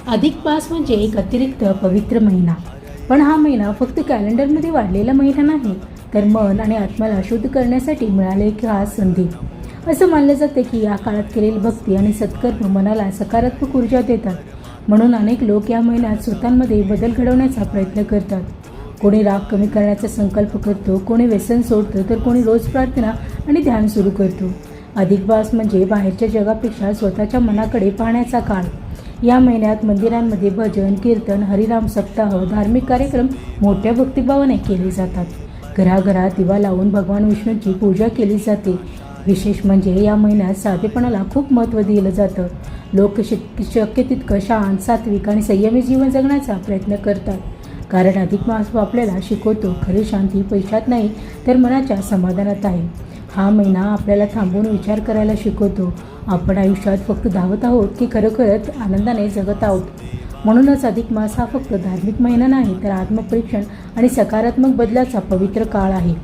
अधिक मास म्हणजे एक अतिरिक्त पवित्र महिना. पण हा महिना फक्त कॅलेंडरमध्ये वाढलेला महिना नाही, तर मन आणि आत्म्याला शुद्ध करण्यासाठी मिळाले एक खास संधी. असं मानलं जाते की या काळात केलेली भक्ती आणि सत्कर्म मनाला सकारात्मक ऊर्जा देतात. म्हणून अनेक लोक या महिन्यात स्वतःमध्ये बदल घडवण्याचा प्रयत्न करतात. कोणी राग कमी करण्याचा संकल्प करतो, कोणी व्यसन सोडतो, तर कोणी रोज प्रार्थना आणि ध्यान सुरू करतो. अधिक मास म्हणजे बाहेरच्या जगापेक्षा स्वतःच्या मनाकडे पाहण्याचा काळ. या महिन्यात मंदिरांमध्ये भजन, कीर्तन, हरिनाम सप्ताह, धार्मिक कार्यक्रम मोठ्या भक्तिभावाने केले जातात. घराघरात दिवा लावून भगवान विष्णूंची पूजा केली जाते. विशेष म्हणजे या महिन्यात साधेपणाला खूप महत्त्व दिलं जातं. लोक शक्य तितकं शांत, सात्विक आणि संयमी जीवन जगण्याचा प्रयत्न करतात. कारण अधिक मास आपल्याला शिकवतो, खरी शांती पैशात नाही तर मनाच्या समाधानात आहे. हा महिना आपल्याला थांबून विचार करायला शिकवतो. आपण आयुष्यात फक्त धावत आहोत की खरोखरच आनंदाने जगत आहोत. म्हणूनच अधिक मास हा फक्त धार्मिक महिना नाही, तर आत्मपरीक्षण आणि सकारात्मक बदलाचा पवित्र काळ आहे.